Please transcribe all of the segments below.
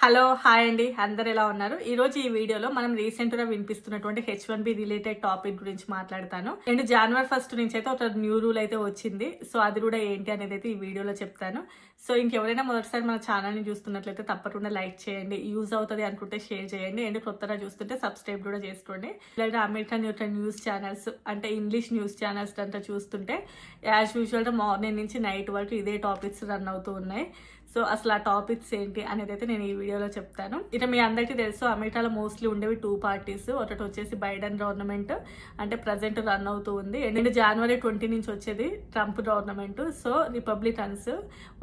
Hello hi అండి, అందరు ఎలా ఉన్నారు? ఈ వీడియోలో మనం రీసెంట్ గా వినిపిస్తున్నటువంటి H1B రిలేటెడ్ టాపిక్ గురించి మాట్లాడతాను. అండ్ January 1 నుంచి అయితే ఒక న్యూ రూల్ అయితే వచ్చింది. సో అది కూడా ఏంటి అనేది అయితే ఈ వీడియోలో చెప్తాను. సో ఇంకెవరైనా మొదటిసారి మన ఛానల్ ని చూస్తున్నట్లయితే తప్పకుండా లైక్ చేయండి, యూజ్ అవుతుంది అనుకుంటే షేర్ చేయండి, అండ్ కొత్తగా చూస్తుంటే సబ్స్క్రైబ్ కూడా చేసుకోండి. లేదా అమెరికన్ న్యూస్ ఛానల్స్ అంటే ఇంగ్లీష్ న్యూస్ ఛానల్స్ అంతా చూస్తుంటే యాజ్ యూజువల్ గా మార్నింగ్ నుంచి నైట్ వరకు ఇదే టాపిక్స్ రన్ అవుతూ ఉన్నాయి. సో అసలు ఆ టాపిక్స్ ఏంటి అనేది అయితే నేను ఈ వీడియోలో చెప్తాను. ఇక మీ అందరికీ తెలుసు, అమెరికాలో మోస్ట్లీ ఉండేవి 2 పార్టీస్. ఒకటి వచ్చేసి బైడెన్ గవర్నమెంట్, అంటే ప్రజెంట్ రన్ అవుతూ ఉంది. అండ్ January 20 నుంచి వచ్చేది ట్రంప్ గవర్నమెంట్. సో రిపబ్లికన్స్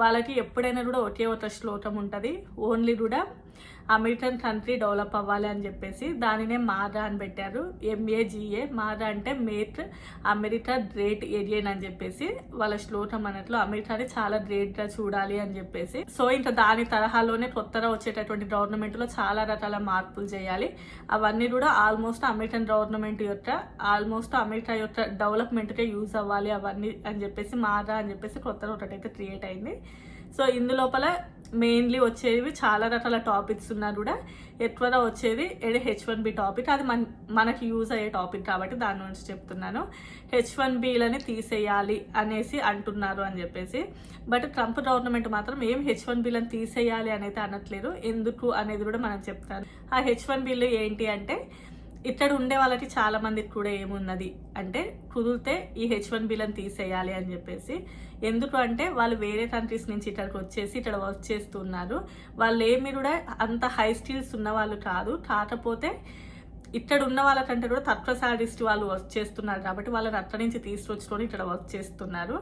వాళ్ళకి ఎప్పుడైనా కూడా ఒకే ఒక శ్లోకం ఉంటుంది, ఓన్లీ కూడా అమెరికన్ కంట్రీ డెవలప్ అవ్వాలి అని చెప్పేసి దానినే మారా అని పెట్టారు. MAGA, మారా అంటే మేక్ అమెరికా గ్రేట్ ఏరియన్ అని చెప్పేసి వాళ్ళ శ్లోకం అన్నట్లు, అమెరికాని చాలా గ్రేట్ గా చూడాలి అని చెప్పేసి. సో ఇంకా దాని తరహాలోనే కొత్తగా వచ్చేటటువంటి గవర్నమెంట్ లో చాలా రకాల మార్పులు చేయాలి. అవన్నీ కూడా ఆల్మోస్ట్ అమెరికన్ గవర్నమెంట్ అమెరికా యొక్క డెవలప్మెంట్ కే యూజ్ అవ్వాలి అవన్నీ అని చెప్పేసి మారా అని చెప్పేసి కొత్తగా ఒకటైతే క్రియేట్ అయింది. సో ఇందులోపల మెయిన్లీ వచ్చేవి చాలా రకాల టాపిక్స్ ఉన్నా కూడా ఎక్కువగా వచ్చేది H1B టాపిక్. అది మనకి యూజ్ అయ్యే టాపిక్ కాబట్టి దాని నుంచి చెప్తున్నాను. H1Bలని తీసేయాలి అనేసి అంటున్నారు అని చెప్పేసి. బట్ ట్రంప్ గవర్నమెంట్ మాత్రం ఏం H1Bలని తీసేయాలి అనేది అనట్లేదు. ఎందుకు అనేది కూడా మనం చెప్తాను. ఆ H1Bలు ఏంటి అంటే, ఇక్కడ ఉండే వాళ్ళకి చాలా మందికి కూడా ఏమున్నది అంటే, కుదిరితే ఈ H1Bలను తీసేయాలి అని చెప్పేసి. ఎందుకు అంటే వాళ్ళు వేరే కంట్రీస్ నుంచి ఇక్కడికి వచ్చేసి ఇక్కడ వర్క్ చేస్తున్నారు. వాళ్ళు ఏమి కూడా అంత హై స్కిల్స్ ఉన్న వాళ్ళు కాదు, కాకపోతే ఇక్కడ ఉన్న వాళ్ళకంటే కూడా తక్కువ శాలరీస్ వాళ్ళు వర్క్ చేస్తున్నారు కాబట్టి వాళ్ళని అక్కడి నుంచి తీసుకొచ్చుకొని ఇక్కడ వర్క్ చేస్తున్నారు.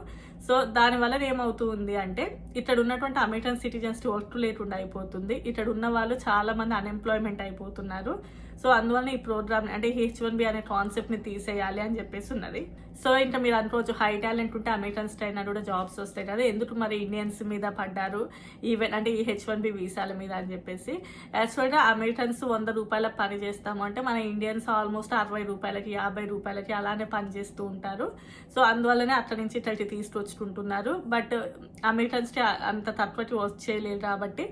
సో దానివల్ల ఏమవుతుంది అంటే, ఇక్కడ ఉన్నటువంటి అమెరికన్ సిటిజన్స్ వర్క్ లేకుండా అయిపోతుంది. ఇక్కడ ఉన్న వాళ్ళు చాలా మంది అన్ఎంప్లాయ్మెంట్ అయిపోతున్నారు. సో అందువల్ల ఈ ప్రోగ్రామ్ అంటే H1B అనే కాన్సెప్ట్ ని తీసేయాలి అని చెప్పేసి ఉన్నది. సో ఇంకా మీరు అనుకోవచ్చు, హై టాలెంట్ ఉంటే అమెరికన్స్ అయినా కూడా జాబ్స్ వస్తాయి కదా, ఎందుకు మరి ఇండియన్స్ మీద పడ్డారు ఈవెన్ అంటే ఈ H1B వీసాల మీద అని చెప్పేసి. యాక్చువల్గా అమెరికన్స్ ₹100 పని చేస్తాము అంటే మన ఇండియన్స్ ఆల్మోస్ట్ ₹60, ₹50 అలానే పని చేస్తూ ఉంటారు. సో అందువల్లనే అక్కడి నుంచి ఇక్కడికి తీసుకొచ్చుకుంటున్నారు. బట్ అమెరికన్స్కి అంత తక్కువకి వర్క్ చేయలేదు కాబట్టి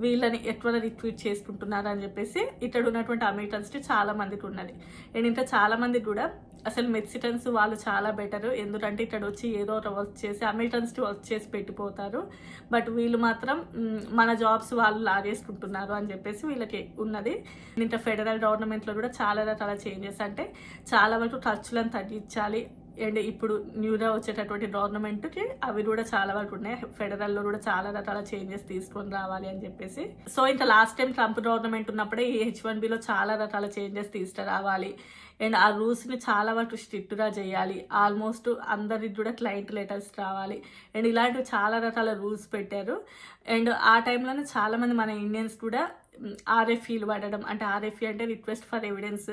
వీళ్ళని ఎక్కువ రిక్రూట్ చేసుకుంటున్నారు అని చెప్పేసి ఇక్కడ ఉన్నటువంటి అమెరికన్స్కి చాలా మందికి ఉన్నది. అండ్ ఇంకా చాలా మందికి కూడా అసలు మెక్సికన్స్ వాళ్ళు చాలా బెటర్, ఎందుకంటే ఇక్కడ వచ్చి ఏదో ఒక వర్క్ చేసి అమెరికన్స్కి వర్క్ చేసి పెట్టిపోతారు. బట్ వీళ్ళు మాత్రం మన జాబ్స్ వాళ్ళు లాగేసుకుంటున్నారు అని చెప్పేసి వీళ్ళకి ఉన్నది. ఇంకా ఫెడరల్ గవర్నమెంట్లో కూడా చాలా రకాల చేంజెస్, అంటే చాలా వరకు ఖర్చులను తగ్గించాలి. అండ్ ఇప్పుడు న్యూగా వచ్చేటటువంటి గవర్నమెంట్కి అవి కూడా చాలా వరకు ఉన్నాయి. ఫెడరల్లో కూడా చాలా రకాల చేంజెస్ తీసుకొని రావాలి అని చెప్పేసి. సో ఇంకా లాస్ట్ టైం ట్రంప్ గవర్నమెంట్ ఉన్నప్పుడే ఈ H1Bలో చాలా రకాల చేంజెస్ తీసుకురావాలి. అండ్ ఆ రూల్స్ని చాలా వరకు స్ట్రిక్ట్గా చేయాలి. ఆల్మోస్ట్ అందరికి కూడా క్లయింట్ లెటర్స్ రావాలి. అండ్ ఇలాంటివి చాలా రకాల రూల్స్ పెట్టారు. అండ్ ఆ టైంలోనే చాలామంది మన ఇండియన్స్ కూడా RFEలు పడడం, అంటే RFE అంటే రిక్వెస్ట్ ఫర్ ఎవిడెన్స్,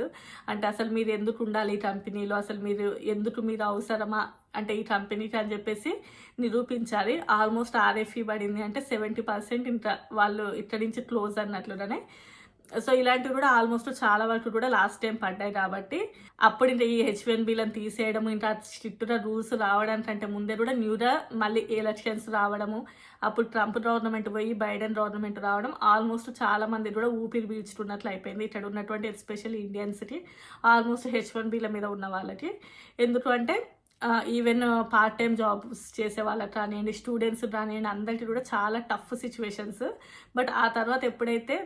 అంటే అసలు మీరు ఎందుకు ఉండాలి ఈ కంపెనీలో, అసలు మీరు అవసరమా అంటే ఈ కంపెనీకి అని చెప్పేసి నిరూపించాలి. ఆల్మోస్ట్ RFE పడింది అంటే 70% ఇంకా వాళ్ళు ఇక్కడి నుంచి క్లోజ్ అన్నట్లుగానే. సో ఇలాంటివి కూడా ఆల్మోస్ట్ చాలా వరకు కూడా లాస్ట్ టైం పడ్డాయి కాబట్టి అప్పుడు ఇంకా ఈ H1Bలను తీసేయడము, ఇంకా స్ట్రిక్ట్గా రూల్స్ రావడానికంటే ముందే కూడా న్యూగా మళ్ళీ ఎలక్షన్స్ రావడము, అప్పుడు ట్రంప్ గవర్నమెంట్ పోయి బైడెన్ గవర్నమెంట్ రావడం, ఆల్మోస్ట్ చాలా మంది కూడా ఊపిరి పీల్చుకున్నట్లు అయిపోయింది ఇక్కడ ఉన్నటువంటి ఎస్పెషల్లీ ఇండియన్స్కి, ఆల్మోస్ట్ H1Bల మీద ఉన్న వాళ్ళకి. ఎందుకు అంటే ఈవెన్ పార్ట్ టైం జాబ్స్ చేసే వాళ్ళకి కానివ్వండి, స్టూడెంట్స్ కానివ్వండి, అందరికీ కూడా చాలా టఫ్ సిచ్యువేషన్స్. బట్ ఆ తర్వాత ఎప్పుడైతే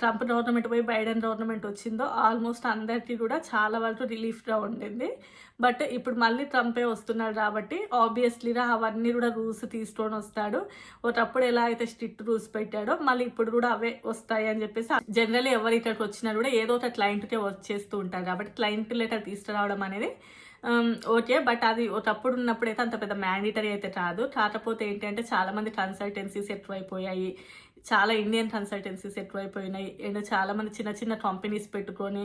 ట్రంప్ గవర్నమెంట్ పోయి బైడెన్ గవర్నమెంట్ వచ్చిందో ఆల్మోస్ట్ అందరికీ కూడా చాలా వరకు రిలీఫ్గా ఉండింది. బట్ ఇప్పుడు మళ్ళీ ట్రంపే వస్తున్నాడు కాబట్టి ఆబ్వియస్లీగా అవన్నీ కూడా రూల్స్ తీసుకొని వస్తాడు. ఒకప్పుడు ఎలా అయితే స్ట్రిక్ట్ రూల్స్ పెట్టాడో మళ్ళీ ఇప్పుడు కూడా అవే వస్తాయి అని చెప్పేసి జనరల్లీ ఎవరు ఇక్కడికి వచ్చినా కూడా ఏదో ఒక క్లయింట్కే వర్క్ చేస్తూ ఉంటారు కాబట్టి క్లయింట్ లెటర్ తీసుకురావడం అనేది ఓకే. బట్ అది ఒకప్పుడు ఉన్నప్పుడైతే అంత పెద్ద మ్యాండేటరీ అయితే కాదు. కాకపోతే ఏంటంటే చాలా మంది కన్సల్టెన్సీస్ ఎక్కువైపోయాయి, చాలా ఇండియన్ కన్సల్టెన్సీస్ ఎక్కువైపోయినాయి. అండ్ చాలా మంది చిన్న చిన్న కంపెనీస్ పెట్టుకొని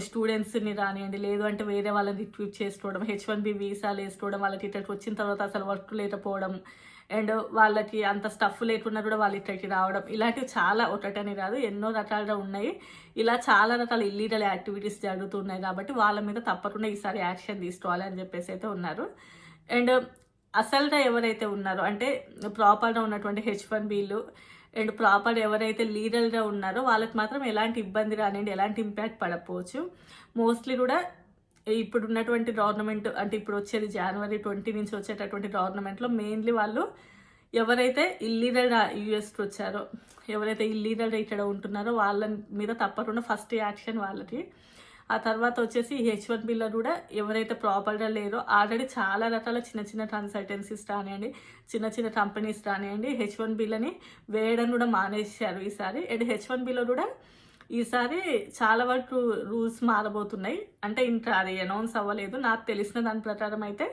స్టూడెంట్స్ని రానివ్వండి, లేదు అంటే వేరే వాళ్ళని రిక్రూట్ చేసుకోవడం, H1B వీసాలు వేసుకోవడం, వాళ్ళకి ఇక్కడికి వచ్చిన తర్వాత అసలు వర్క్ లేకపోవడం, అండ్ వాళ్ళకి అంత స్టఫ్ లేకుండా కూడా వాళ్ళు ఇక్కడికి రావడం, ఇలాంటివి చాలా ఒకటని కాదు ఎన్నో రకాలుగా ఉన్నాయి. ఇలా చాలా రకాల ఇల్లీగల్ యాక్టివిటీస్ జరుగుతున్నాయి కాబట్టి వాళ్ళ మీద తప్పకుండా ఈసారి యాక్షన్ తీసుకోవాలి అని చెప్పేసి అయితే ఉన్నారు. అండ్ అసలుగా ఎవరైతే ఉన్నారో అంటే ప్రాపర్గా ఉన్నటువంటి H1Bలు అండ్ ప్రాపర్ ఎవరైతే లీడర్గా ఉన్నారో వాళ్ళకి మాత్రం ఎలాంటి ఇబ్బంది రానివ్వండి, ఎలాంటి ఇంపాక్ట్ పడకపోవచ్చు. మోస్ట్లీ కూడా ఇప్పుడు ఉన్నటువంటి గవర్నమెంట్ అంటే ఇప్పుడు వచ్చేది January 20 నుంచి వచ్చేటటువంటి గవర్నమెంట్లో మెయిన్లీ వాళ్ళు ఎవరైతే ఇల్లీగల్గా యూఎస్కి వచ్చారో, ఎవరైతే ఇల్లీగల్గా ఇక్కడ ఉంటున్నారో వాళ్ళ మీద తప్పకుండా ఫస్ట్ యాక్షన్ వాళ్ళకి. ఆ తర్వాత వచ్చేసి H1Bలో కూడా ఎవరైతే ప్రాపర్గా లేరో ఆల్రెడీ చాలా రకాల చిన్న చిన్న కన్సల్టెన్సీస్ రానివ్వండి, చిన్న చిన్న కంపెనీస్ రానివ్వండి H1Bలని వేయడం కూడా మానేశారు ఈసారి. అండ్ H1Bలో కూడా ఈసారి చాలా వరకు రూల్స్ మారబోతున్నాయి. అంటే ఇంకా అది అనౌన్స్ అవ్వలేదు. నాకు తెలిసిన దాని ప్రకారం అయితే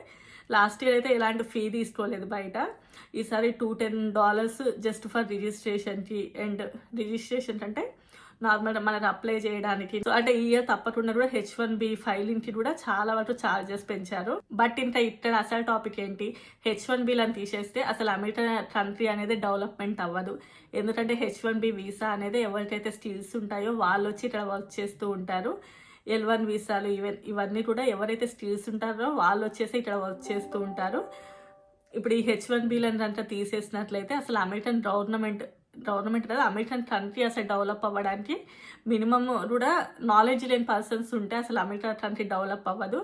లాస్ట్ ఇయర్ అయితే ఎలాంటి ఫీ తీసుకోలేదు బయట. ఈసారి $210 జస్ట్ ఫర్ రిజిస్ట్రేషన్కి. అండ్ రిజిస్ట్రేషన్ అంటే నార్మల్గా మనకు అప్లై చేయడానికి. సో అంటే ఈ ఇయర్ తప్పకుండా కూడా H1B ఫైలింగ్కి కూడా చాలా వరకు ఛార్జెస్ పెంచారు. బట్ ఇంకా ఇక్కడ అసలు టాపిక్ ఏంటి, H1Bలను తీసేస్తే అసలు అమెరికా కంట్రీ అనేది డెవలప్మెంట్ అవ్వదు. ఎందుకంటే H1B వీసా అనేది ఎవరికైతే స్కిల్స్ ఉంటాయో వాళ్ళు వచ్చి ఇక్కడ వర్క్ చేస్తూ ఉంటారు. L1 వీసాలు ఇవన్నీ కూడా ఎవరైతే స్కిల్స్ ఉంటారో వాళ్ళు వచ్చేసి ఇక్కడ వర్క్ చేస్తూ ఉంటారు. ఇప్పుడు ఈ H1Bలను అంతా తీసేసినట్లయితే అసలు అమెరికన్ గవర్నమెంట్ కదా, అమెరికన్ కంట్రీ అసలు డెవలప్ అవ్వడానికి మినిమం కూడా నాలెడ్జ్ లేని పర్సన్స్ ఉంటే అసలు అమెరికా కంట్రీ డెవలప్ అవ్వదు.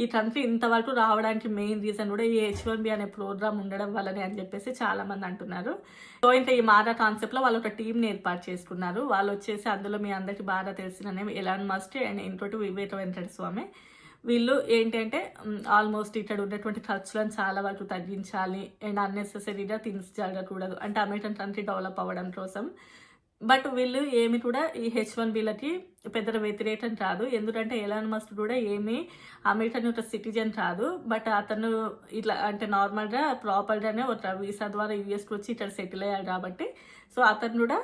ఈ కంట్రీ ఇంతవరకు రావడానికి మెయిన్ రీజన్ కూడా ఈ H1B అనే ప్రోగ్రామ్ ఉండడం వల్లనే అని చెప్పేసి చాలా మంది అంటున్నారు. సో ఇంకా ఈ మారా కాన్సెప్ట్లో వాళ్ళు ఒక టీంని ఏర్పాటు చేసుకున్నారు. వాళ్ళు వచ్చేసి అందులో మీ అందరికీ బాగా తెలిసిన నేమ్ ఎలాన్ మస్క్ అండ్ ఇంకోటి వివేక వెంకట స్వామి. వీళ్ళు ఏంటంటే ఆల్మోస్ట్ ఇక్కడ ఉన్నటువంటి ఖర్చులను చాలా వరకు తగ్గించాలి అండ్ అన్నెసెసరీగా థింగ్స్ జరగకూడదు, అంటే అమెరికన్ కంట్రీ డెవలప్ అవ్వడం కోసం. బట్ వీళ్ళు ఏమి కూడా ఈ H1Bలకి పెద్ద వ్యతిరేకం కాదు. ఎందుకంటే ఎలాన్ మస్క్ కూడా ఏమీ అమెరికన్ ఒక సిటిజన్ కాదు. బట్ అతను ఇట్లా అంటే నార్మల్గా ప్రాపర్గానే ఒక వీసా ద్వారా యూఎస్కి వచ్చి ఇక్కడ సెటిల్ అయ్యాడు కాబట్టి సో అతను కూడా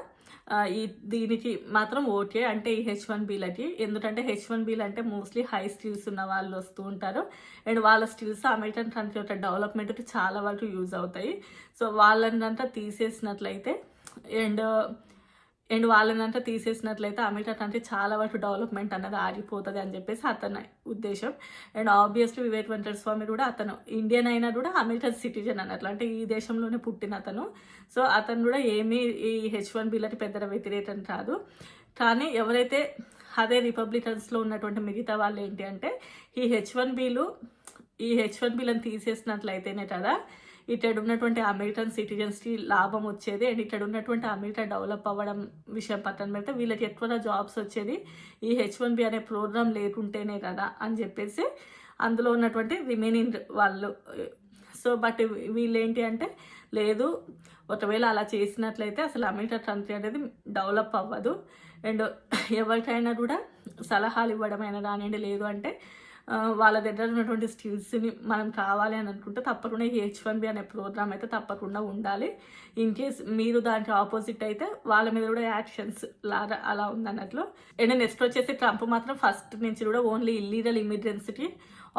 దీనికి మాత్రం ఓకే అంటే ఈ H1Bలకి. ఎందుకంటే H1Bలు అంటే మోస్ట్లీ హై స్కిల్స్ ఉన్న వాళ్ళు వస్తూ ఉంటారు అండ్ వాళ్ళ స్కిల్స్ అమెరికన్ కంట్రీ యొక్క డెవలప్మెంట్కి చాలా వరకు యూజ్ అవుతాయి. సో వాళ్ళనంతా తీసేసినట్లయితే వాళ్ళనంతా తీసేసినట్లయితే అమెరికా కంట్రీ చాలా వరకు డెవలప్మెంట్ అన్నది ఆగిపోతుంది అని చెప్పేసి అతని ఉద్దేశం. అండ్ ఆబ్వియస్లీ వివేక్ వెంకట స్వామి కూడా అతను ఇండియన్ అయినా కూడా అమెరికన్ సిటిజన్ అన్నట్లు, అంటే ఈ దేశంలోనే పుట్టిన అతను. సో అతను కూడా ఏమీ ఈ H1Bలకి పెద్ద వ్యతిరేకం కాదు. కానీ ఎవరైతే అదే రిపబ్లికన్స్లో ఉన్నటువంటి మిగతా వాళ్ళు ఏంటి అంటే ఈ H1Bలను తీసేసినట్లయితేనే కదా ఇక్కడ ఉన్నటువంటి అమెరికన్ సిటిజన్స్కి లాభం వచ్చేది అండ్ ఇక్కడ ఉన్నటువంటి అమెరికా డెవలప్ అవ్వడం విషయం పక్కన పెడితే వీళ్ళకి ఎక్కువ జాబ్స్ వచ్చేది ఈ H1B అనే ప్రోగ్రామ్ లేకుంటేనే కదా అని చెప్పేసి అందులో ఉన్నటువంటి రిమైనింగ్ వాళ్ళు. సో బట్ వీళ్ళు ఏంటి అంటే లేదు, ఒకవేళ అలా చేసినట్లయితే అసలు అమెరికా కంట్రీ అనేది డెవలప్ అవ్వదు అండ్ ఎవరికైనా కూడా సలహాలు ఇవ్వడమైనా కానివ్వండి, లేదు అంటే వాళ్ళ దగ్గర ఉన్నటువంటి స్కిల్స్ని మనం కావాలి అని అనుకుంటే తప్పకుండా ఈ H1B అనే ప్రోగ్రామ్ అయితే తప్పకుండా ఉండాలి. ఇన్ కేస్ మీరు దానికి ఆపోజిట్ అయితే వాళ్ళ మీద కూడా యాక్షన్స్ లాగా అలా ఉందన్నట్లు. అండ్ నెక్స్ట్ వచ్చేసి ట్రంప్ మాత్రం ఫస్ట్ నుంచి కూడా ఓన్లీ ఇల్లీగల్ ఇమిగ్రెంట్స్కి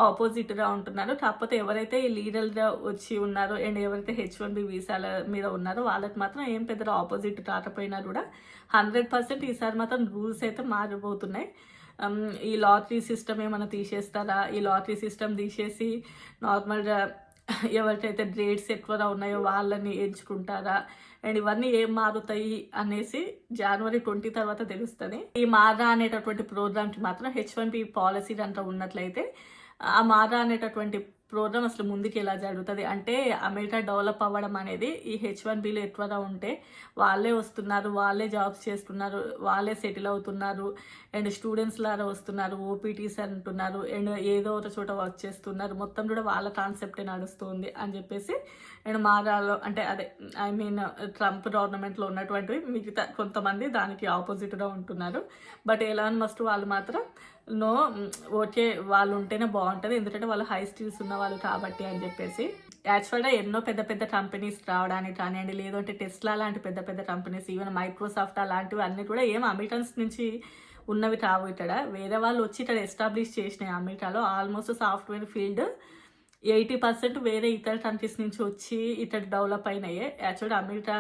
ఆపోజిట్గా ఉంటున్నారు. కాకపోతే ఎవరైతే ఈ లీగల్గా వచ్చి ఉన్నారో అండ్ ఎవరైతే H1B వీసాల మీద ఉన్నారో వాళ్ళకి మాత్రం ఏం పెద్ద ఆపోజిట్ కాకపోయినా కూడా 100% ఈసారి మాత్రం రూల్స్ అయితే మారిపోతున్నాయి. ఈ లాటరీ సిస్టమ్ ఏమైనా తీసేస్తారా, ఈ లాటరీ సిస్టమ్ తీసేసి నార్మల్గా ఎవరికైతే గ్రేడ్స్ ఎక్కువగా ఉన్నాయో వాళ్ళని ఎంచుకుంటారా అండ్ ఇవన్నీ ఏం మారుతాయి అనేసి January 20 తర్వాత తెలుస్తుంది. ఈ మారా అనేటటువంటి ప్రోగ్రామ్కి మాత్రం H1B పాలసీ అంతా ఉన్నట్లయితే ఆ మారా అనేటటువంటి ప్రోగ్రామ్ అసలు ముందుకు ఎలా జరుగుతుంది అంటే అమెరికా డెవలప్ అవ్వడం అనేది ఈ H1Bలో ఎక్కువగా ఉంటే వాళ్ళే వస్తున్నారు, వాళ్ళే జాబ్స్ చేస్తున్నారు, వాళ్ళే సెటిల్ అవుతున్నారు అండ్ స్టూడెంట్స్ లాగా వస్తున్నారు, ఓపీటీస్ అంటున్నారు అండ్ ఏదో ఒక చోట వర్క్ చేస్తున్నారు, మొత్తం కూడా వాళ్ళ కాన్సెప్టే నడుస్తుంది అని చెప్పేసి అండ్ మారాలో అంటే అదే ట్రంప్ గవర్నమెంట్లో ఉన్నటువంటి మిగతా కొంతమంది దానికి ఆపోజిట్గా ఉంటున్నారు. బట్ ఎలాన్ మస్క్ వాళ్ళు మాత్రం నో ఓకే వాళ్ళు ఉంటేనే బాగుంటుంది ఎందుకంటే వాళ్ళు హై స్కిల్స్ ఉన్న వాళ్ళు కాబట్టి అని చెప్పేసి. యాక్చువల్గా ఎన్నో పెద్ద పెద్ద కంపెనీస్ రావడానికి కానివ్వండి, లేదంటే టెస్లా లాంటి పెద్ద పెద్ద కంపెనీస్, ఈవెన్ మైక్రోసాఫ్ట్ అలాంటివి అన్నీ కూడా ఏం అమెరికన్స్ నుంచి ఉన్నవి కావు. ఇక్కడ వేరే వాళ్ళు వచ్చి ఇక్కడ ఎస్టాబ్లిష్ చేసినాయి. అమెరికాలో ఆల్మోస్ట్ సాఫ్ట్వేర్ ఫీల్డ్ 80% వేరే ఇతర కంట్రీస్ నుంచి వచ్చి ఇక్కడ డెవలప్ అయినాయి. యాక్చువల్గా అమెరికా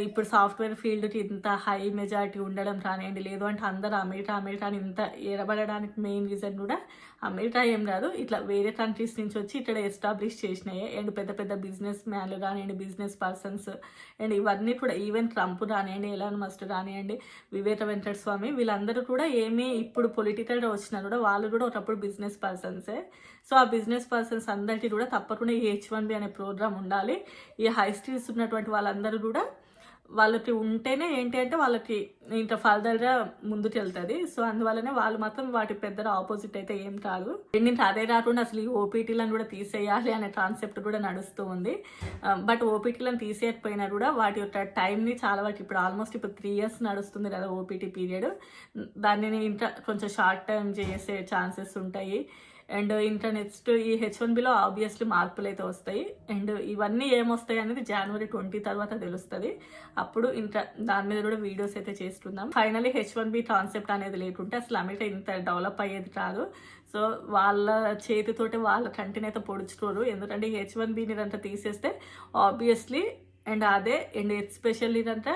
ఇప్పుడు సాఫ్ట్వేర్ ఫీల్డ్కి ఇంత హై మెజారిటీ ఉండడం కానివ్వండి, లేదు అంటే అందరూ అమెరికాని ఇంత ఎరబడడానికి మెయిన్ రీజన్ కూడా అమెరికా ఏం కాదు, ఇట్లా వేరే కంట్రీస్ నుంచి వచ్చి ఇక్కడ ఎస్టాబ్లిష్ చేసినాయి. అండ్ పెద్ద పెద్ద బిజినెస్ మ్యాన్లు కానివ్వండి, బిజినెస్ పర్సన్స్, అండ్ ఇవన్నీ కూడా ఈవెన్ ట్రంప్ రానివ్వండి, ఎలాన్ మస్క్ రానివ్వండి, వివేక వెంకట స్వామి, వీళ్ళందరూ కూడా ఏమీ ఇప్పుడు పొలిటికల్గా వచ్చినా కూడా వాళ్ళు కూడా ఒకప్పుడు బిజినెస్ పర్సన్సే. సో ఆ బిజినెస్ పర్సన్స్ అందరికీ కూడా తప్పకుండా ఈ H1B అనే ప్రోగ్రామ్ ఉండాలి. ఈ హై స్కిల్స్ ఉన్నటువంటి వాళ్ళందరూ కూడా వాళ్ళకి ఉంటేనే ఏంటి అంటే వాళ్ళకి ఇంకా ఫర్దర్గా ముందుకు వెళ్తుంది. సో అందువల్లనే వాళ్ళు మాత్రం వాటి పెద్దగా ఆపోజిట్ అయితే ఏం కాదు. ఇంకా అదే కాకుండా అసలు ఈ ఓపీటీలను కూడా తీసేయాలి అనే కాన్సెప్ట్ కూడా నడుస్తూ ఉంది. బట్ ఓపీటీలను తీసేయకపోయినా కూడా వాటి యొక్క టైంని చాలా వరకు ఇప్పుడు ఆల్మోస్ట్ ఇప్పుడు 3 years నడుస్తుంది కదా ఓపీటీ పీరియడ్. దానిని ఇంకా కొంచెం షార్ట్ టైం చేసే ఛాన్సెస్ ఉంటాయి. అండ్ ఇంకా నెక్స్ట్ ఈ H1Bలో ఆబ్వియస్లీ మార్పులు అయితే వస్తాయి. అండ్ ఇవన్నీ ఏమొస్తాయి అనేది January 20 తర్వాత తెలుస్తుంది. అప్పుడు ఇంకా దాని మీద కూడా వీడియోస్ అయితే చేస్తున్నాం. ఫైనలీ H1B కాన్సెప్ట్ అనేది లేకుంటే అసలు అమెరికా ఇంత డెవలప్ అయ్యేది కాదు. సో వాళ్ళ చేతితోటి వాళ్ళ కంటిని అయితే పొడుచుకోరు. ఎందుకంటే H1Bని అంతా తీసేస్తే ఆబ్వియస్లీ అండ్ అదే అండ్ ఎస్పెషల్లీ అంటే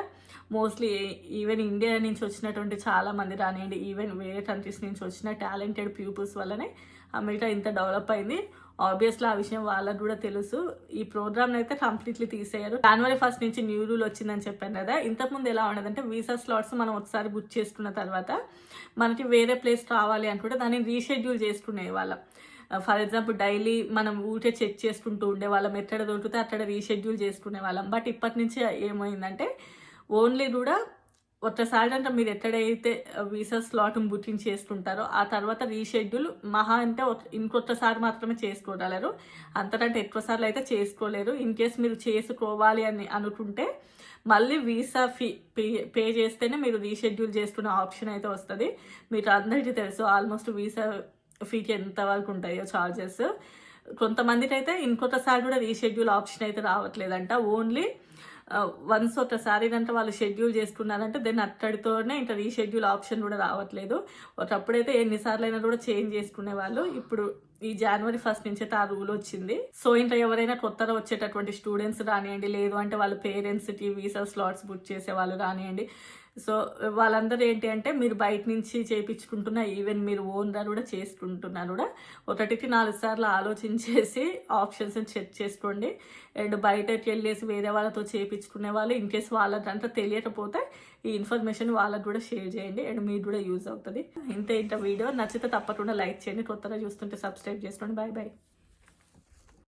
మోస్ట్లీ ఈవెన్ ఇండియా నుంచి వచ్చినటువంటి చాలా మంది రానివ్వండి, ఈవెన్ వేరే కంట్రీస్ నుంచి వచ్చిన టాలెంటెడ్ పీపుల్స్ వల్లనే అమెరికా ఇంత డెవలప్ అయింది. ఆబ్వియస్లీ ఆ విషయం వాళ్ళకు కూడా తెలుసు. ఈ ప్రోగ్రామ్ అయితే కంప్లీట్లీ తీసేయారు. January 1 నుంచి న్యూ రూల్ వచ్చిందని చెప్పాను కదా. ఇంతకుముందు ఎలా ఉండదంటే వీసా స్లాట్స్ మనం ఒకసారి బుక్ చేసుకున్న తర్వాత మనకి వేరే ప్లేస్ కావాలి అనుకుంటే దాన్ని రీషెడ్యూల్ చేసుకునే వాళ్ళం. ఫర్ ఎగ్జాంపుల్ డైలీ మనం ఊరికే చెక్ చేసుకుంటూ ఉండేవాళ్ళం, ఎక్కడ దొరికితే అక్కడ రీషెడ్యూల్ చేసుకునే వాళ్ళం. బట్ ఇప్పటి నుంచి ఏమైందంటే ఓన్లీ కూడా ఒక్కసారి అంటే మీరు ఎక్కడైతే వీసా స్లాట్ని బుకింగ్ చేసుకుంటారో ఆ తర్వాత రీషెడ్యూల్ మహా అంటే ఇంకొకసారి మాత్రమే చేసుకోగలరు. అంతకంటే ఎక్కువసార్లు అయితే చేసుకోలేరు. ఇన్ కేస్ మీరు చేసుకోవాలి అని అనుకుంటే మళ్ళీ వీసా ఫీ పే చేస్తేనే మీరు రీషెడ్యూల్ చేసుకునే ఆప్షన్ అయితే వస్తుంది. మీకు అందరికీ తెలుసు ఆల్మోస్ట్ వీసా ఫీకి ఎంత వరకు ఉంటాయో ఛార్జెస్. కొంతమందికి అయితే ఇంకొకసారి కూడా రీషెడ్యూల్ ఆప్షన్ అయితే రావట్లేదంట. ఓన్లీ వన్స్ ఒకసారి అంటే వాళ్ళు షెడ్యూల్ చేసుకున్నారంటే దెన్ అక్కడితోనే ఇంకా రీషెడ్యూల్ ఆప్షన్ కూడా రావట్లేదు. ఒకప్పుడైతే ఎన్నిసార్లు అయినా కూడా చేంజ్ చేసుకునే వాళ్ళు. ఇప్పుడు ఈ January 1 నుంచి అయితే ఆ రూల్ వచ్చింది. సో ఇంకా ఎవరైనా కొత్తగా వచ్చేటటువంటి స్టూడెంట్స్ రానివ్వండి, లేదు అంటే వాళ్ళ పేరెంట్స్కి వీసా స్లాట్స్ బుక్ చేసే వాళ్ళు రానివ్వండి, సో వాళ్ళందరూ ఏంటి అంటే మీరు బయట నుంచి చేయించుకుంటున్నా, ఈవెన్ మీరు ఓన్గా కూడా చేసుకుంటున్నా కూడా 1-4 సార్లు ఆలోచించేసి ఆప్షన్స్ని చెక్ చేసుకోండి. అండ్ బయటకి వెళ్ళేసి వేరే వాళ్ళతో చేయించుకునే వాళ్ళు ఇన్ కేస్ వాళ్ళకంతా తెలియకపోతే ఈ ఇన్ఫర్మేషన్ వాళ్ళకు కూడా షేర్ చేయండి. అండ్ మీకు కూడా యూజ్ అవుతుంది. ఇంత వీడియో నచ్చితే తప్పకుండా లైక్ చేయండి. కొత్తగా చూస్తుంటే సబ్స్క్రైబ్ చేసుకోండి. Bye bye.